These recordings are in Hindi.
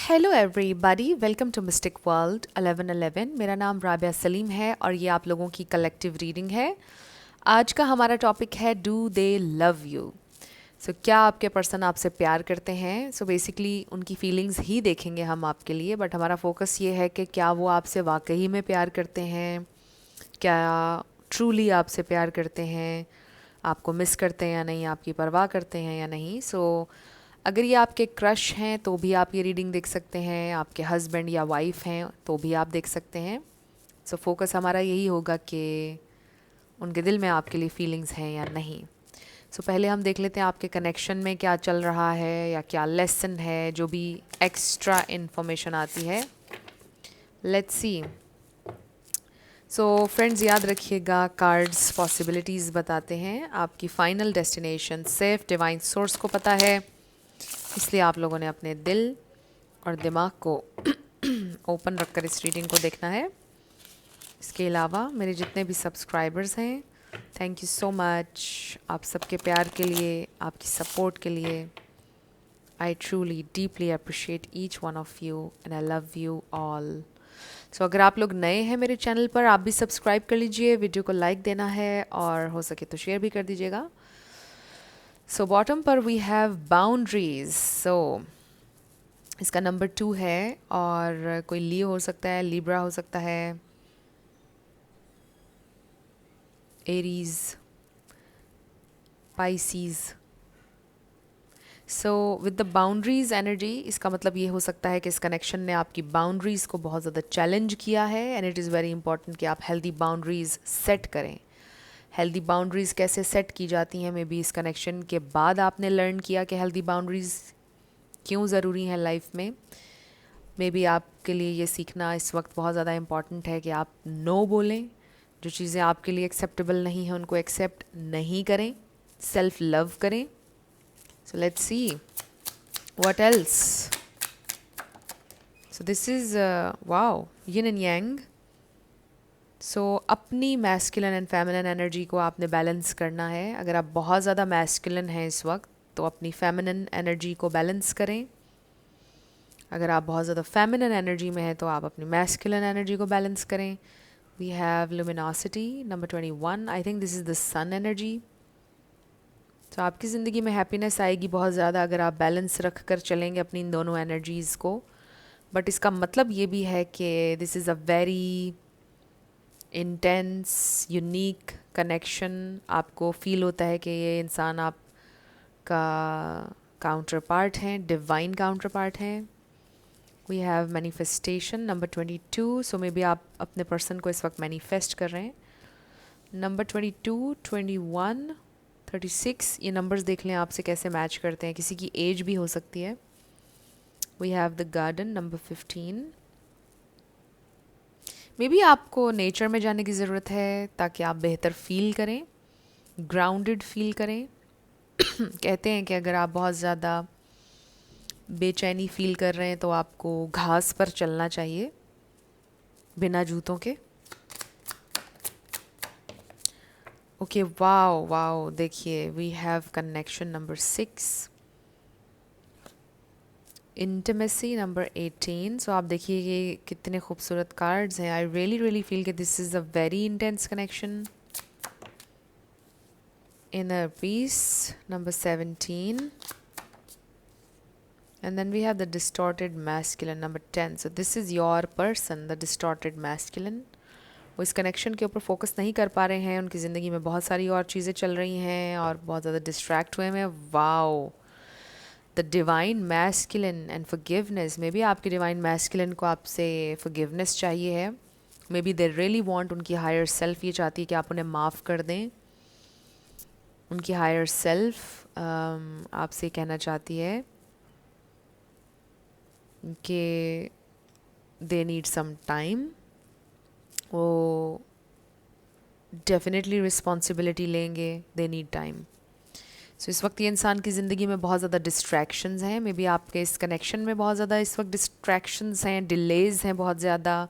Hello everybody, welcome to mystic world 1111। मेरा नाम राबिया सलीम है और ये आप लोगों की कलेक्टिव रीडिंग है। आज का हमारा टॉपिक है डू दे लव यू। सो क्या आपके पर्सन आपसे प्यार करते हैं? सो बेसिकली उनकी फीलिंग्स ही देखेंगे हम आपके लिए, बट हमारा फोकस ये है कि क्या वो आपसे वाकई में प्यार करते हैं, क्या ट्रूली आपसे प्यार करते हैं, आपको मिस करते हैं या नहीं, आपकी परवाह करते हैं या नहीं। अगर ये आपके क्रश हैं तो भी आप ये रीडिंग देख सकते हैं, आपके हस्बैंड या वाइफ हैं तो भी आप देख सकते हैं। फोकस हमारा यही होगा कि उनके दिल में आपके लिए फीलिंग्स हैं या नहीं। पहले हम देख लेते हैं आपके कनेक्शन में क्या चल रहा है या क्या लेसन है, जो भी एक्स्ट्रा इन्फॉर्मेशन आती है। Let's see. फ्रेंड्स, याद रखिएगा, कार्ड्स पॉसिबिलिटीज़ बताते हैं, आपकी final destination safe divine source को पता है, इसलिए आप लोगों ने अपने दिल और दिमाग को ओपन रखकर इस रीडिंग को देखना है। इसके अलावा मेरे जितने भी सब्सक्राइबर्स हैं, थैंक यू सो मच आप सबके प्यार के लिए, आपकी सपोर्ट के लिए। I truly deeply appreciate each one of you and I love you all. अगर आप लोग नए हैं मेरे चैनल पर, आप भी सब्सक्राइब कर लीजिए, वीडियो को लाइक देना है और हो सके तो शेयर भी कर दीजिएगा। बॉटम पर वी हैव बाउंड्रीज। इसका नंबर 2 है और कोई लियो हो सकता है, लिब्रा हो सकता है, Aries, Pisces. With the boundaries energy, इसका मतलब ये हो सकता है कि इस कनेक्शन ने आपकी बाउंड्रीज को बहुत ज़्यादा चैलेंज किया है and it is very important कि आप हेल्दी बाउंड्रीज सेट करें। हेल्दी बाउंड्रीज़ कैसे सेट की जाती हैं, मे बी इस कनेक्शन के बाद आपने लर्न किया कि हेल्दी बाउंड्रीज़ क्यों ज़रूरी हैं लाइफ में। मे बी आपके लिए ये सीखना इस वक्त बहुत ज़्यादा इम्पॉर्टेंट है कि आप नो बोलें, जो चीज़ें आपके लिए एक्सेप्टेबल नहीं हैं उनको एक्सेप्ट नहीं करें, सेल्फ लव करें। Let's see what else. This is wow, yin and yang. अपनी मैस्कुलिन एंड फेमिनिन एनर्जी को आपने बैलेंस करना है। अगर आप बहुत ज़्यादा मैस्कुलिन हैं इस वक्त तो अपनी फेमिनिन एनर्जी को बैलेंस करें। अगर आप बहुत ज़्यादा फेमिनिन एनर्जी में हैं तो आप अपनी मैस्कुलिन एनर्जी को बैलेंस करें। We have luminosity number 21। I think this is the sun energy. आपकी ज़िंदगी में हैप्पीनेस आएगी बहुत ज़्यादा अगर आप बैलेंस रख कर चलेंगे अपनी इन दोनों एनर्जीज़ को। बट इसका मतलब ये भी है कि this is a very intense unique connection. आपको फील होता है कि ये इंसान आपका काउंटर पार्ट हैं, डिवाइन काउंटर पार्ट हैं। We have manifestation number 22। Maybe आप अपने पर्सन को इस वक्त मैनिफेस्ट कर रहे हैं। नंबर 22, 21, 36, ये नंबर्स देख लें आपसे कैसे मैच करते हैं, किसी की एज भी हो सकती है। We have the garden number 15। Maybe आपको नेचर में जाने की ज़रूरत है ताकि आप बेहतर फील करें, ग्राउंडेड फील करें। कहते हैं कि अगर आप बहुत ज़्यादा बेचैनी फील कर रहे हैं तो आपको घास पर चलना चाहिए बिना जूतों के। ओके, वाओ वाओ, देखिए we have connection number 6, intimacy number 18। आप देखिए ये कितने खूबसूरत कार्ड्स हैं। आई रियली फील कि this is a very intense connection. Inner peace number 17 and then we have the distorted masculine number 10. So this is your person, the distorted masculine. वो इस कनेक्शन के ऊपर फोकस नहीं कर पा रहे हैं, उनकी ज़िंदगी में बहुत सारी और चीज़ें चल रही हैं और बहुत ज़्यादा डिस्ट्रैक्ट हुए हैं। Wow, the divine masculine and forgiveness. May be आपके डिवाइन मैस्कुलिन को आपसे फॉरगिवनेस चाहिए है। May be they really want, उनकी हायर सेल्फ ये चाहती है कि आप उन्हें माफ़ कर दें। उनकी हायर सेल्फ आपसे कहना चाहती है कि दे नीड सम टाइम। वो डेफिनेटली रिस्पॉन्सिबिलिटी लेंगे, दे नीड टाइम। इस वक्त ये इंसान की ज़िंदगी में बहुत ज़्यादा डिस्ट्रैक्शंस हैं। मे बी आपके इस कनेक्शन में बहुत ज़्यादा इस वक्त डिस्ट्रैक्शंस हैं, डिलेज हैं बहुत ज़्यादा।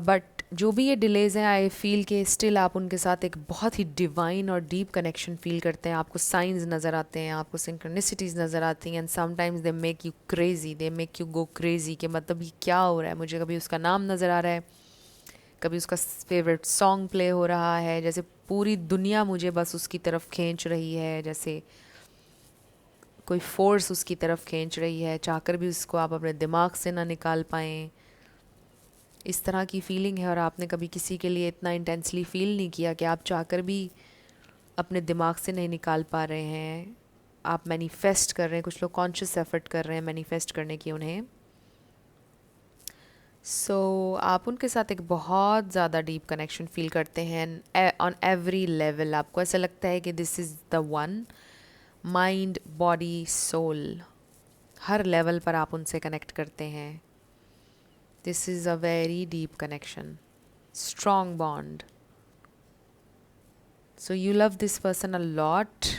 बट जो भी ये डिलेज़ हैं, आई फील कि स्टिल आप उनके साथ एक बहुत ही डिवाइन और डीप कनेक्शन फील करते हैं. आपको साइंस नज़र आते हैं, आपको सिंक्रोनिसिटीज़ नज़र आती हैं, and sometimes they make you crazy, they make you go crazy कि मतलब ये क्या हो रहा है. मुझे कभी उसका नाम नज़र आ रहा है, कभी उसका फेवरेट सॉन्ग प्ले हो रहा है, जैसे पूरी दुनिया मुझे बस उसकी तरफ खींच रही है, जैसे कोई फोर्स उसकी तरफ खींच रही है, चाहकर भी उसको आप अपने दिमाग से ना निकाल पाएँ. इस तरह की फीलिंग है. और आपने कभी किसी के लिए इतना इंटेंसली फील नहीं किया कि आप चाहकर भी अपने दिमाग से नहीं निकाल पा रहे हैं. आप मैनिफेस्ट कर रहे हैं, कुछ लोग कॉन्शियस एफर्ट कर रहे हैं मैनिफेस्ट करने की उन्हें. आप उनके साथ एक बहुत ज़्यादा डीप कनेक्शन फील करते हैं ऑन एवरी लेवल. आपको ऐसा लगता है कि this is the one. Mind, body, soul, हर लेवल पर आप उनसे कनेक्ट करते हैं. This is a very deep connection, strong bond. So you love this person a lot.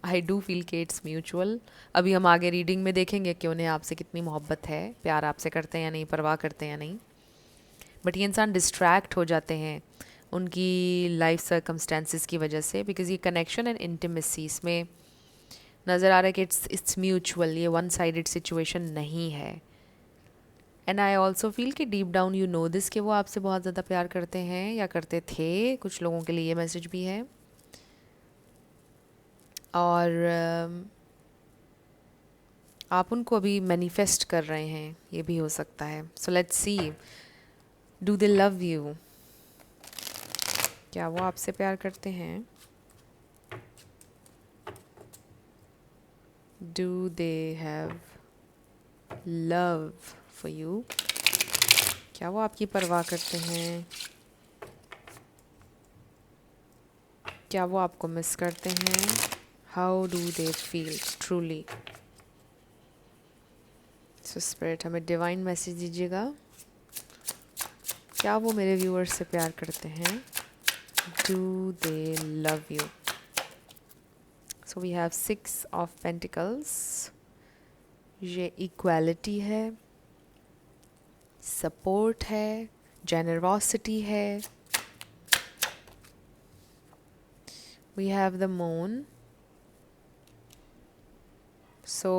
I do feel कि it's mutual. अभी हम आगे रीडिंग में देखेंगे कि उन्हें आपसे कितनी मोहब्बत है, प्यार आपसे करते हैं या नहीं, परवाह करते हैं या नहीं. बट ये इंसान डिस्ट्रैक्ट हो जाते हैं उनकी लाइफ सर्कमस्टेंसेस की वजह से, बिकॉज ये कनेक्शन एंड इंटीमेसी इसमें नज़र आ रहा है कि इट्स म्यूचुअल, ये वन साइडेड सिचुएशन नहीं है. एंड आई ऑल्सो फील कि deep down you know this कि वो आपसे बहुत ज़्यादा प्यार करते हैं या करते थे. कुछ लोगों के लिए ये मैसेज भी है. और आप उनको अभी मैनिफेस्ट कर रहे हैं, ये भी हो सकता है. So let's see, do they love you. क्या वो आपसे प्यार करते हैं? Do they have love for you? क्या वो आपकी परवाह करते हैं? क्या वो आपको मिस करते हैं? How do they feel truly? So spirit हमें डिवाइन मैसेज दीजिएगा. क्या वो मेरे व्यूअर्स से प्यार करते हैं? Do they love you? So we have 6 of pentacles. ये इक्वालिटी है, सपोर्ट है, जेनरोसिटी है. We have the moon. So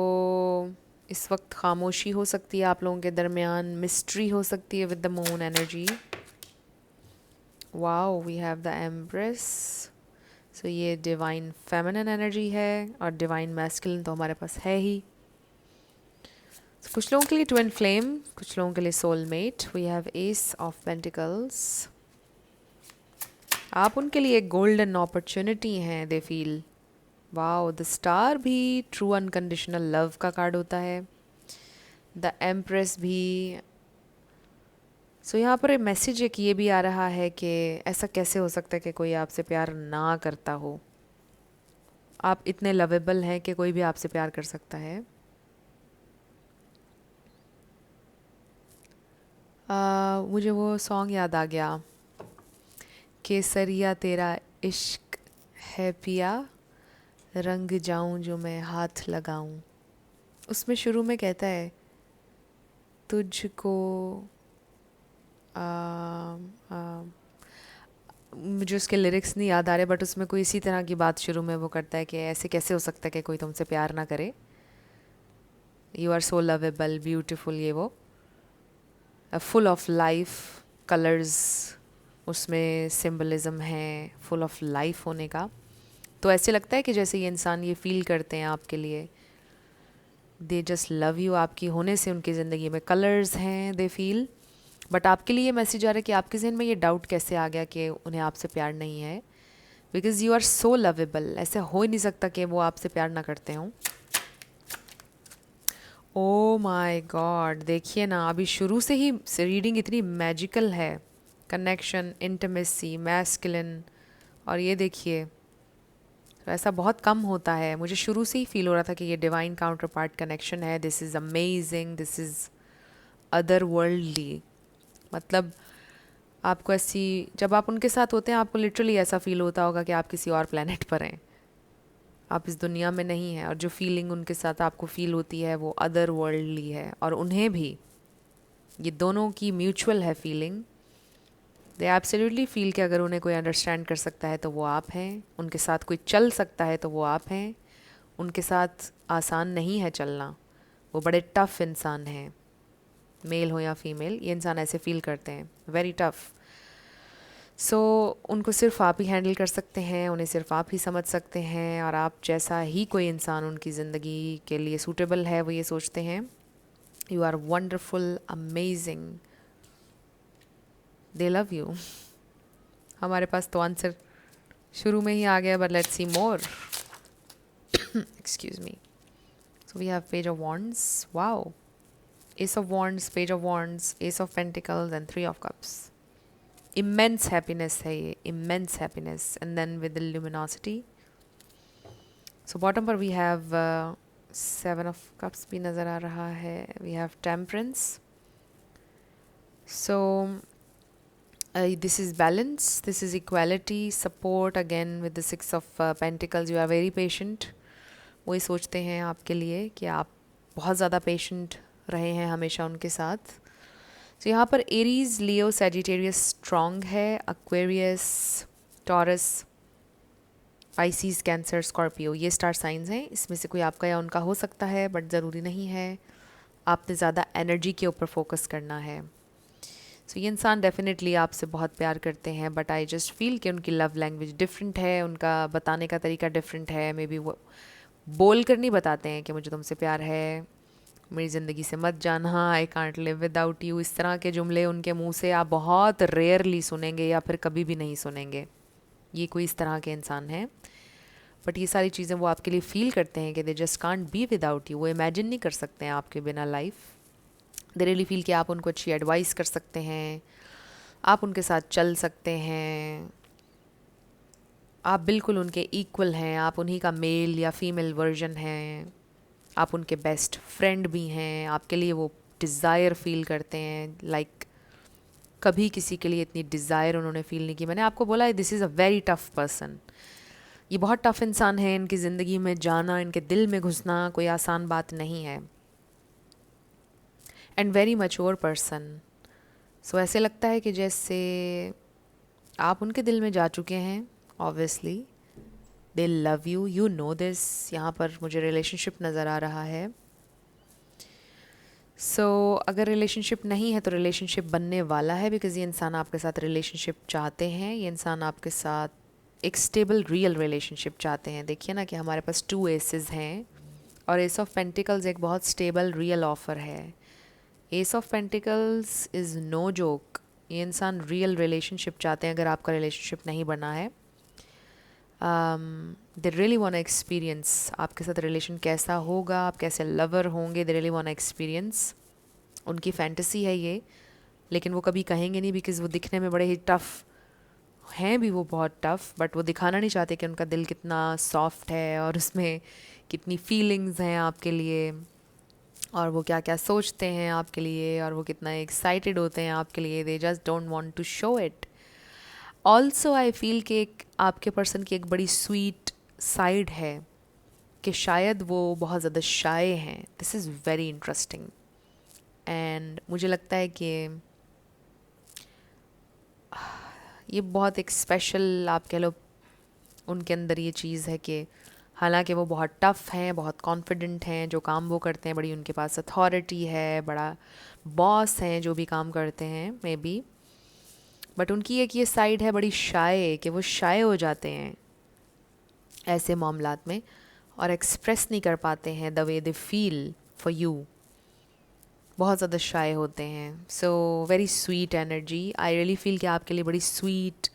इस वक्त खामोशी हो सकती है आप लोगों के दरमियान, मिस्ट्री हो सकती है with the moon energy. Wow, we have the empress. So ये डिवाइन फेमिनिन एनर्जी है और डिवाइन मैस्कुलिन तो हमारे पास है ही. कुछ लोगों के लिए ट्विन फ्लेम, कुछ लोगों के लिए soulmate. We have ace of pentacles. आप उनके लिए एक गोल्डन अपॉर्चुनिटी हैं, they feel. Wow, the star भी ट्रू अनकंडीशनल लव का कार्ड होता है. द एम्प्रेस भी. सो यहाँ पर मैसेज एक ये भी आ रहा है कि ऐसा कैसे हो सकता है कि कोई आपसे प्यार ना करता हो. आप इतने लवेबल हैं कि कोई भी आपसे प्यार कर सकता है. मुझे वो सॉन्ग याद आ गया, केसरिया तेरा इश्क है पिया, रंग जाऊं जो मैं हाथ लगाऊं. उसमें शुरू में कहता है तुझको मुझे उसके लिरिक्स नहीं याद आ रहे, बट उसमें कोई इसी तरह की बात शुरू में वो करता है कि ऐसे कैसे हो सकता है कि कोई तुमसे प्यार ना करे. You are so lovable, beautiful. ये वो फुल ऑफ लाइफ, कलर्स उसमें सिंबलिज्म है फुल ऑफ लाइफ होने का. तो ऐसे लगता है कि जैसे ये इंसान ये फील करते हैं आपके लिए, दे जस्ट लव यू. आपकी होने से उनकी ज़िंदगी में कलर्स हैं, दे फील. बट आपके लिए ये मैसेज आ रहा है कि आपके जहन में ये डाउट कैसे आ गया कि उन्हें आपसे प्यार नहीं है, because you are so lovable. ऐसे हो ही नहीं सकता कि वो आपसे प्यार ना करते हों. ओ माय गॉड, देखिए ना, अभी शुरू से ही रीडिंग इतनी मैजिकल है. Connection, intimacy, masculine. और ये देखिए, तो ऐसा बहुत कम होता है. मुझे शुरू से ही फील हो रहा था कि ये डिवाइन काउंटर पार्ट कनेक्शन है. This is amazing, this is other worldly. मतलब आपको ऐसी, जब आप उनके साथ होते हैं आपको लिटरली ऐसा फील होता होगा कि आप किसी और प्लेनेट पर हैं, आप इस दुनिया में नहीं हैं. और जो फीलिंग उनके साथ आपको फील होती है वो अदर वर्ल्डली है. और उन्हें भी, ये दोनों की म्यूचुअल है फीलिंग. दे एब्सोल्युटली फील कि अगर उन्हें कोई अंडरस्टैंड कर सकता है तो वो आप हैं, उनके साथ कोई चल सकता है तो वो आप हैं। उनके साथ आसान नहीं है चलना, वो बड़े टफ इंसान हैं, मेल हो या फीमेल, ये इंसान ऐसे फील करते हैं, वेरी टफ। सो उनको सिर्फ आप ही हैंडल कर सकते हैं, उन्हें सिर्फ आप ही समझ सकते हैं, और आप जैसा ही कोई इंसान उनकी ज़िंदगी के लिए सूटेबल है वो ये सोचते हैं you are wonderful, amazing, they love you. हमारे पास तो आंसर शुरू में ही आ गया, but let's see more. Excuse me. So we have page of wands, wow, ace of wands, page of wands, ace of pentacles and three of cups. Immense happiness है ये, immense happiness, and then with luminosity. So bottom पर we have seven of cups भी नज़र आ रहा है, we have temperance. So this is balance, this is equality, support, again with the six of pentacles, you are very patient। वही सोचते हैं आपके लिए कि आप बहुत ज़्यादा पेशेंट रहे हैं हमेशा उनके साथ। तो यहाँ पर एरीज, लियो, सैजिटेरियस स्ट्रॉन्ग है, Aquarius, taurus, Pisces, cancer, Scorpio, ये स्टार साइंस हैं। इसमें से कोई आपका या उनका हो सकता है, बट ज़रूरी नहीं है। आपने ज़्यादा एनर्जी के ऊपर फोकस करना है। सो ये इंसान डेफिनेटली आपसे बहुत प्यार करते हैं, बट आई जस्ट फील कि उनकी लव लैंग्वेज डिफरेंट है, उनका बताने का तरीका डिफरेंट है। मे बी वो बोल कर नहीं बताते हैं कि मुझे तुमसे प्यार है, मेरी ज़िंदगी से मत जाना, I can't live without you. इस तरह के जुमले उनके मुंह से आप बहुत रेयरली सुनेंगे, या फिर कभी भी नहीं सुनेंगे। ये कोई इस तरह के इंसान हैं, बट ये सारी चीज़ें वो आपके लिए फील करते हैं कि they just can't be without you. वो इमेजिन नहीं कर सकते हैं आपके बिना लाइफ। दे रियली फील कि आप उनको अच्छी एडवाइस कर सकते हैं, आप उनके साथ चल सकते हैं, आप बिल्कुल उनके इक्वल हैं, आप उन्हीं का मेल या फीमेल वर्जन हैं, आप उनके बेस्ट फ्रेंड भी हैं। आपके लिए वो डिज़ायर फील करते हैं, लाइक कभी किसी के लिए इतनी डिज़ायर उन्होंने फील नहीं की। मैंने आपको बोला है this is a very tough person, ये बहुत टफ इंसान है। इनकी ज़िंदगी में जाना, इनके दिल में घुसना कोई आसान बात नहीं है। And very mature person. So ऐसे लगता है कि जैसे आप उनके दिल में जा चुके हैं। Obviously they love you, you know this. यहाँ पर मुझे रिलेशनशिप नज़र आ रहा है। सो अगर रिलेशनशिप नहीं है तो रिलेशनशिप बनने वाला है, बिकॉज़ ये इंसान आपके साथ रिलेशनशिप चाहते हैं। ये इंसान आपके साथ एक स्टेबल रियल रिलेशनशिप चाहते हैं। देखिए ना कि हमारे पास 2 एसेस हैं, और एस ऑफ पेंटिकल्स एक बहुत स्टेबल रियल ऑफ़र है। Ace of pentacles is no joke. ये इंसान रियल रिलेशनशिप चाहते हैं। अगर आपका रिलेशनशिप नहीं बना है, दे रियली वांट एक्सपीरियंस आपके साथ रिलेशन कैसा होगा, आप कैसे लवर होंगे। दे रियली वांट एक्सपीरियंस, उनकी फैंटेसी है ये, लेकिन वो कभी कहेंगे नहीं, बिकॉज़ वो दिखने में बड़े ही टफ़ हैं भी, वो बहुत टफ़, बट वो दिखाना नहीं चाहते कि उनका दिल कितना सॉफ्ट है और उसमें कितनी फीलिंग्स हैं आपके लिए, और वो क्या क्या सोचते हैं आपके लिए, और वो कितना एक्साइटेड होते हैं आपके लिए। They just don't want to show it. Also I feel कि एक आपके पर्सन की एक बड़ी स्वीट साइड है, कि शायद वो बहुत ज़्यादा शाय हैं। This is very interesting. And मुझे लगता है कि ये बहुत एक स्पेशल, आप कह लो, उनके अंदर ये चीज़ है कि हालांकि वो बहुत टफ़ हैं, बहुत कॉन्फिडेंट हैं, जो काम वो करते हैं, बड़ी उनके पास अथॉरिटी है, बड़ा बॉस हैं जो भी काम करते हैं मे बी, बट उनकी एक ये साइड है बड़ी शाय, कि वो शाय हो जाते हैं ऐसे मामलात में, और एक्सप्रेस नहीं कर पाते हैं the way they feel for you. बहुत ज़्यादा शाय होते हैं। So very sweet energy. आई रियली फील कि आपके लिए बड़ी sweet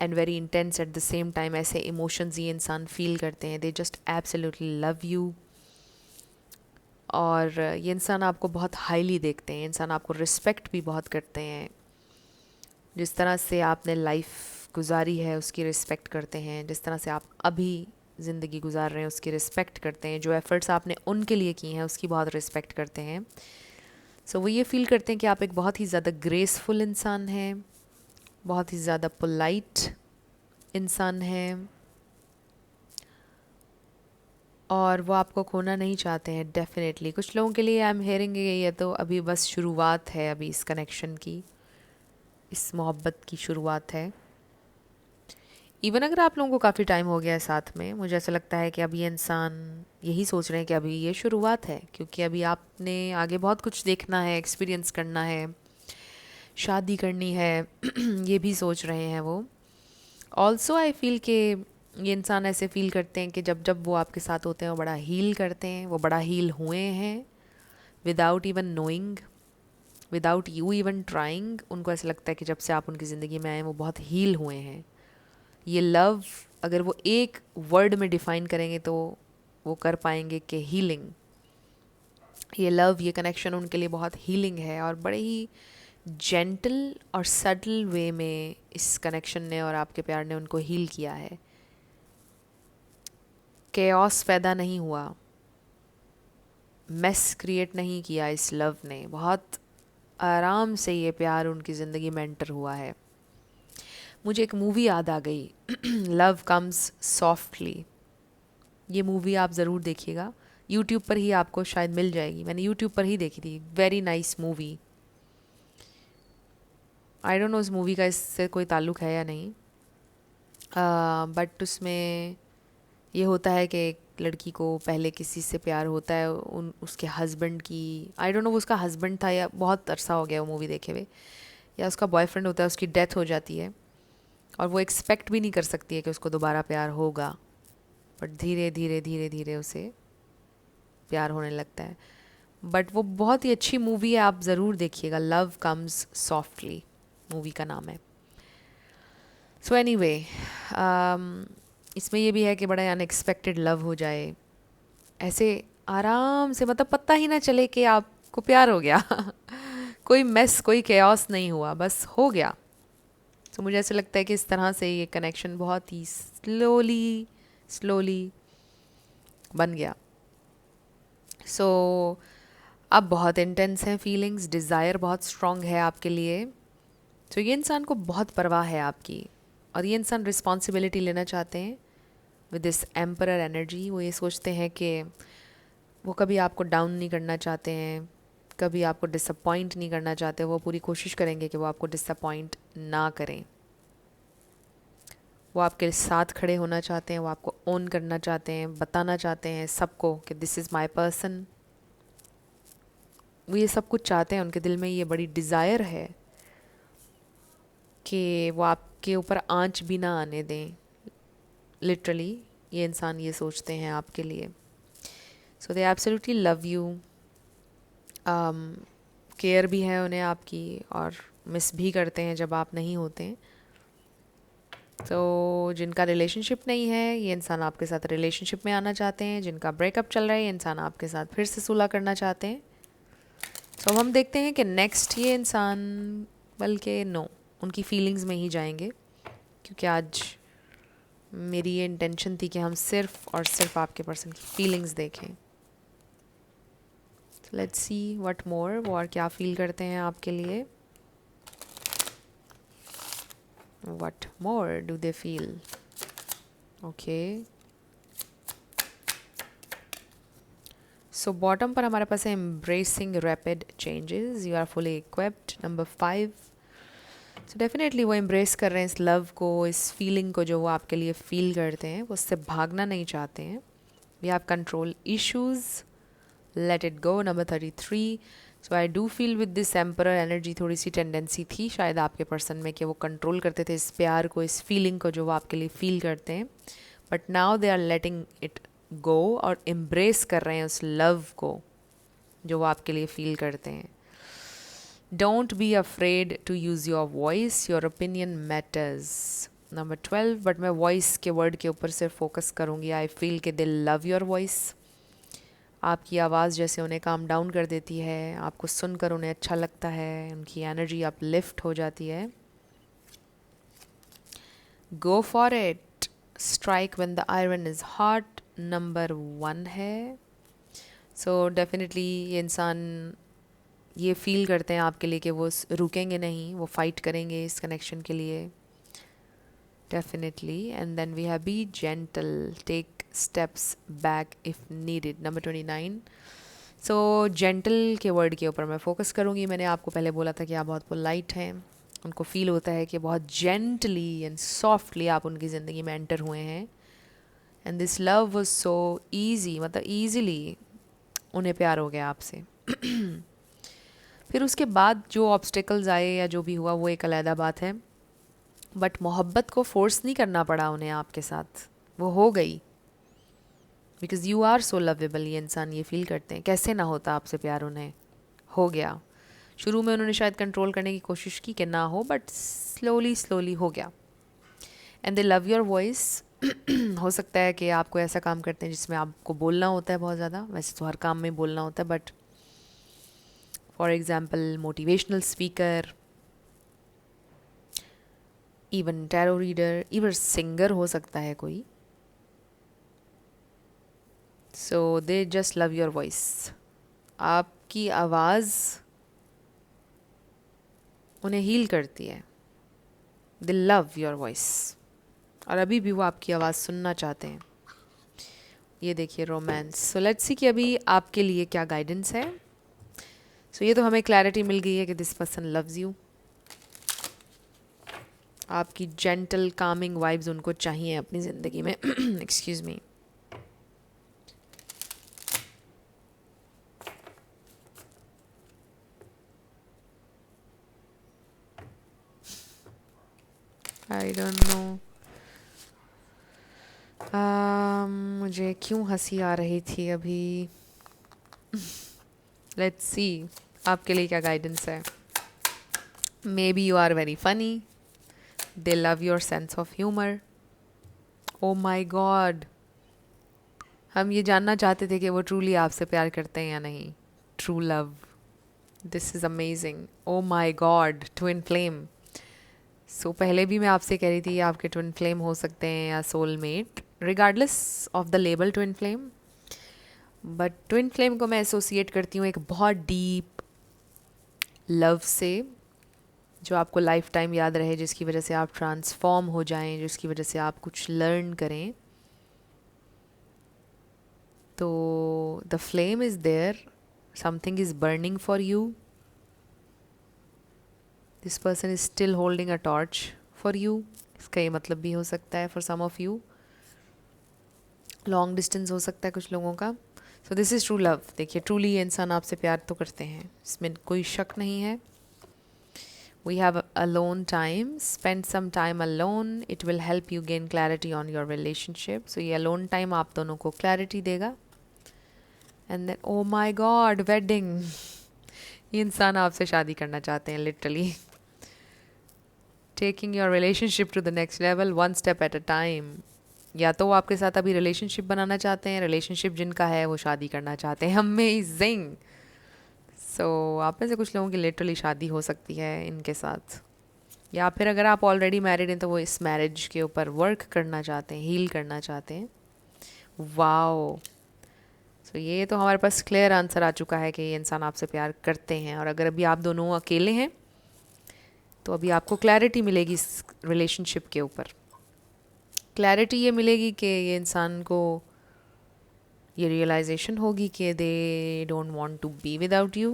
and very intense at the same time ऐसे इमोशंस ये इंसान फील करते हैं। They just absolutely love you. और ये इंसान आपको बहुत हाईली देखते हैं, इंसान आपको रिस्पेक्ट भी बहुत करते हैं। जिस तरह से आपने लाइफ गुजारी है उसकी रिस्पेक्ट करते हैं, जिस तरह से आप अभी ज़िंदगी गुजार रहे हैं उसकी रिस्पेक्ट करते हैं, जो एफ़र्ट्स आपने उनके लिए किए हैं उसकी बहुत रिस्पेक्ट करते हैं। सो वो ये फील करते हैं कि आप एक बहुत ही ज़्यादा ग्रेसफुल इंसान हैं, बहुत ही ज़्यादा पोलाइट इंसान हैं, और वो आपको खोना नहीं चाहते हैं डेफिनेटली। कुछ लोगों के लिए आई एम हेयरिंग ये तो अभी बस शुरुआत है अभी इस कनेक्शन की, इस मोहब्बत की शुरुआत है। इवन अगर आप लोगों को काफ़ी टाइम हो गया है साथ में, मुझे ऐसा लगता है कि अभी ये इंसान यही सोच रहे हैं कि अभी ये शुरुआत है, क्योंकि अभी आपने आगे बहुत कुछ देखना है, एक्सपीरियंस करना है, शादी करनी है ये भी सोच रहे हैं वो। ऑल्सो आई फील कि ये इंसान ऐसे फील करते हैं कि जब जब वो आपके साथ होते हैं वो बड़ा हील करते हैं, वो बड़ा हील हुए हैं without even knowing, without you even trying. उनको ऐसा लगता है कि जब से आप उनकी ज़िंदगी में आए वो बहुत हील हुए हैं। ये लव अगर वो एक वर्ड में डिफ़ाइन करेंगे तो वो कर पाएंगे कि हीलिंग। ये लव, ये कनेक्शन उनके लिए बहुत हीलिंग है, और बड़े ही जेंटल और सटल वे में इस कनेक्शन ने और आपके प्यार ने उनको हील किया है। केओस पैदा नहीं हुआ, मेस क्रिएट नहीं किया इस लव ने, बहुत आराम से ये प्यार उनकी ज़िंदगी में एंटर हुआ है। मुझे एक मूवी याद आ गई लव कम्स सॉफ्टली। ये मूवी आप ज़रूर देखिएगा, यूट्यूब पर ही आपको शायद मिल जाएगी, मैंने यूट्यूब पर ही देखी थी। Very nice movie. I don't know उस मूवी का इससे कोई ताल्लुक़ है या नहीं, बट उसमें ये होता है कि एक लड़की को पहले किसी से प्यार होता है, उसके हस्बैंड की, आई डोंट नो वो उसका हस्बैंड था या बहुत अरसा हो गया वो मूवी देखे हुए, या उसका बॉयफ्रेंड होता है, उसकी डेथ हो जाती है और वो एक्सपेक्ट भी नहीं कर सकती है कि उसको दोबारा प्यार होगा, बट धीरे धीरे धीरे धीरे उसे प्यार होने लगता है। बट वो बहुत ही अच्छी मूवी है, आप ज़रूर देखिएगा। लव कम्स सॉफ्टली मूवी का नाम है। सो एनीवे, इसमें ये भी है कि बड़ा अनएक्सपेक्टेड लव हो जाए, ऐसे आराम से, मतलब पता ही ना चले कि आपको प्यार हो गया कोई मेस, कोई केओस नहीं हुआ, बस हो गया। तो मुझे ऐसा लगता है कि इस तरह से ये कनेक्शन बहुत ही स्लोली स्लोली बन गया। सो अब बहुत इंटेंस हैं फीलिंग्स, डिज़ायर बहुत स्ट्रॉन्ग है आपके लिए। तो ये इंसान को बहुत परवाह है आपकी, और ये इंसान रिस्पॉन्सिबिलिटी लेना चाहते हैं विद दिस एम्परर एनर्जी। वो ये सोचते हैं कि वो कभी आपको डाउन नहीं करना चाहते हैं, कभी आपको डिसअपॉइंट नहीं करना चाहते। वो पूरी कोशिश करेंगे कि वो आपको डिसअपॉइंट ना करें। वो आपके साथ खड़े होना चाहते हैं, वो आपको ओन करना चाहते हैं, बताना चाहते हैं सबको कि दिस इज़ माई पर्सन। वो ये सब कुछ चाहते हैं, उनके दिल में ये बड़ी डिज़ायर है कि वो आपके ऊपर आंच भी ना आने दें। लिटरली ये इंसान ये सोचते हैं आपके लिए। सो दे एब्सोल्युटली लव यू, केयर भी है उन्हें आपकी, और मिस भी करते हैं जब आप नहीं होते। तो जिनका रिलेशनशिप नहीं है, ये इंसान आपके साथ रिलेशनशिप में आना चाहते हैं। जिनका ब्रेकअप चल रहा है, ये इंसान आपके साथ फिर से सुलह करना चाहते हैं। तो हम देखते हैं कि नेक्स्ट ये इंसान, बल्कि नो, उनकी फीलिंग्स में ही जाएंगे, क्योंकि आज मेरी ये इंटेंशन थी कि हम सिर्फ और सिर्फ आपके पर्सन की फीलिंग्स देखें। लेट्स सी व्हाट मोर, वो और क्या फील करते हैं आपके लिए। What more do they feel. Okay, so bottom पर हमारे पास है embracing rapid changes, you are fully equipped. Number 5, so definitely वो एम्ब्रेस कर रहे हैं इस लव को, इस फीलिंग को जो वो आपके लिए फील करते हैं। वो उससे भागना नहीं चाहते हैं। We have control issues, let it go. Number 33, so I do feel with this emperor energy, थोड़ी सी टेंडेंसी थी शायद आपके पर्सन में कि वो कंट्रोल करते थे इस प्यार को, इस फीलिंग को जो वो आपके लिए फील करते हैं। But now they are letting it go और एम्ब्रेस कर रहे हैं उस लव को जो वो आपके लिए फील करते हैं। Don't be afraid to use your voice, your opinion matters. Number 12, but मैं वॉइस के वर्ड के ऊपर सिर्फ फोकस करूँगी। आई फील कि दे लव योर वॉइस। आपकी आवाज़ जैसे उन्हें काम डाउन कर देती है, आपको सुनकर उन्हें अच्छा लगता है, उनकी एनर्जी अप लिफ्ट हो जाती है। Go for it, strike when the iron is hot, number 1 है। सो डेफिनेटली ये इंसान ये फील करते हैं आपके लिए कि वो रुकेंगे नहीं, वो फाइट करेंगे इस कनेक्शन के लिए definitely. And then we have be gentle, take steps back if needed, number 29। So gentle के वर्ड के ऊपर मैं फोकस करूँगी। मैंने आपको पहले बोला था कि आप बहुत पोलाइट हैं, उनको फील होता है कि बहुत जेंटली एंड सॉफ्टली आप उनकी ज़िंदगी में एंटर हुए हैं, and this love was so easy, मतलब ईजीली उन्हें प्यार हो गया आपसे। फिर उसके बाद जो ऑब्स्टिकल्स आए या जो भी हुआ वो एक अलग बात है, बट मोहब्बत को फोर्स नहीं करना पड़ा उन्हें आपके साथ, वो हो गई। Because you are so lovable, ये इंसान ये फील करते हैं, कैसे ना होता आपसे प्यार, उन्हें हो गया। शुरू में उन्होंने शायद कंट्रोल करने की कोशिश की कि ना हो, बट स्लोली स्लोली हो गया। And they love your voice. हो सकता है कि आप कोई ऐसा काम करते हैं जिसमें आपको बोलना होता है बहुत ज़्यादा, वैसे तो हर काम में बोलना होता है, but for example motivational speaker, even tarot reader, even singer हो सकता है कोई। So they just love your voice. आपकी आवाज़ उन्हें हील करती है, दे लव योर वॉइस, और अभी भी वो आपकी आवाज़ सुनना चाहते हैं। ये देखिए रोमांस। सो लेट्स सी कि अभी आपके लिए क्या गाइडेंस है। सो ये तो हमें क्लैरिटी मिल गई है कि दिस पर्सन लव्स यू। आपकी जेंटल कामिंग वाइब्स उनको चाहिए अपनी ज़िंदगी में। Excuse me. I don't know मुझे क्यों हंसी आ रही थी अभी। लेट्स सी आपके लिए क्या गाइडेंस है। Maybe you are very funny, they love your sense of humour. Oh my god, हम ये जानना चाहते थे कि वो ट्रूली आपसे प्यार करते हैं या नहीं। True love, this is amazing. Oh my god, twin flame. So पहले भी मैं आपसे कह रही थी आपके ट्विन फ्लेम हो सकते हैं या soulmate, regardless of the label twin flame. But twin flame को मैं एसोसिएट करती हूँ एक बहुत डीप लव से, जो आपको लाइफ टाइम याद रहे, जिसकी वजह से आप ट्रांसफॉर्म हो जाएं, जिसकी वजह से आप कुछ लर्न करें। तो the flame is there, something is burning for you, this person is still holding a torch for you. इसका ये मतलब भी हो सकता है for some of you long distance हो सकता है कुछ लोगों का। So this is true love. देखिए ट्रूली ये इंसान आपसे प्यार तो करते हैं, इसमें कोई शक नहीं है। We have alone time, spend some time alone, it will help you gain clarity on your relationship. So ये अलोन टाइम आप दोनों को क्लैरिटी देगा। And then oh my god, wedding. ये इंसान आपसे शादी करना चाहते हैं literally. Taking your relationship to the next level, one step at a time. या तो वो आपके साथ अभी रिलेशनशिप बनाना चाहते हैं, रिलेशनशिप जिनका है वो शादी करना चाहते हैं। अमेजिंग। सो आप में से कुछ लोगों की लिटरली शादी हो सकती है इनके साथ, या फिर अगर आप ऑलरेडी मैरिड हैं तो वो इस मैरिज के ऊपर वर्क करना चाहते हैं, हील करना चाहते हैं। वाओ। सो ये तो हमारे पास क्लियर आंसर आ चुका है कि ये इंसान आपसे प्यार करते हैं। और अगर अभी आप दोनों अकेले हैं तो अभी आपको क्लैरिटी मिलेगी इस रिलेशनशिप के ऊपर। क्लैरिटी ये मिलेगी कि ये इंसान को ये रियलाइजेशन होगी कि they don't want to be without you,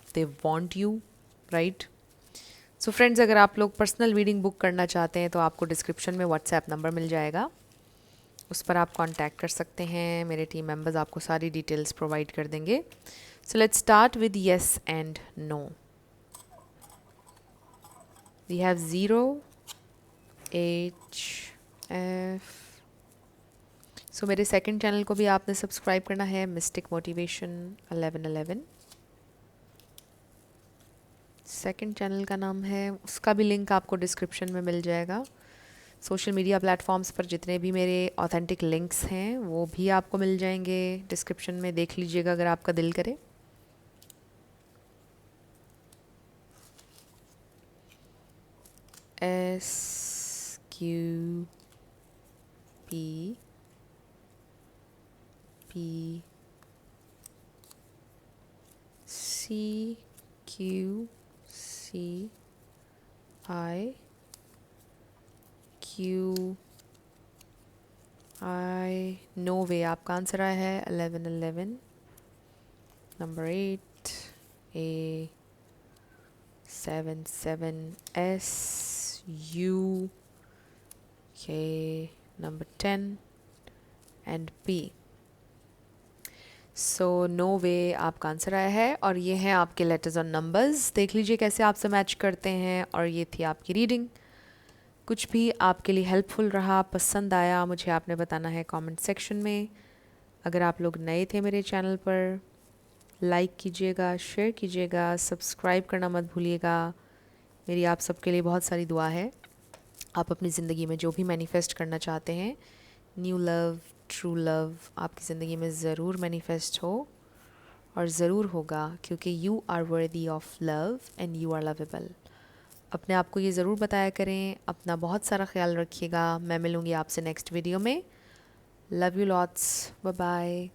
they want you, right. So friends, अगर आप लोग पर्सनल रीडिंग बुक करना चाहते हैं तो आपको डिस्क्रिप्शन में व्हाट्सएप नंबर मिल जाएगा, उस पर आप कांटेक्ट कर सकते हैं। मेरे टीम मेंबर्स आपको सारी डिटेल्स प्रोवाइड कर देंगे। So let's start with yes and no. We have 0 HF। So मेरे सेकंड चैनल को भी आपने सब्सक्राइब करना है, मिस्टिक मोटिवेशन 1111। सेकंड चैनल का नाम है, उसका भी लिंक आपको डिस्क्रिप्शन में मिल जाएगा। सोशल मीडिया प्लेटफॉर्म्स पर जितने भी मेरे ऑथेंटिक लिंक्स हैं वो भी आपको मिल जाएंगे डिस्क्रिप्शन में, देख लीजिएगा अगर आपका दिल करे। SQPPCQCI। नो वे आपका आंसर आया है 1111। Number 8 A 7 7 S U K number 10 and P. So no way आपका आंसर आया है और ये हैं आपके लेटर्स और नंबर्स। देख लीजिए कैसे आपसे मैच करते हैं। और ये थी आपकी रीडिंग। कुछ भी आपके लिए हेल्पफुल रहा, पसंद आया, मुझे आपने बताना है कमेंट सेक्शन में। अगर आप लोग नए थे मेरे चैनल पर, लाइक कीजिएगा, शेयर कीजिएगा, सब्सक्राइब करना मत भूलिएगा। मेरी आप सबके लिए बहुत सारी दुआ है। आप अपनी ज़िंदगी में जो भी मैनिफेस्ट करना चाहते हैं, न्यू लव, ट्रू लव आपकी ज़िंदगी में ज़रूर मैनिफेस्ट हो और ज़रूर होगा, क्योंकि you are worthy of love and you are lovable. अपने आप को ये ज़रूर बताया करें। अपना बहुत सारा ख्याल रखिएगा। मैं मिलूँगी आपसे नेक्स्ट वीडियो में। Love you lots. Bye bye.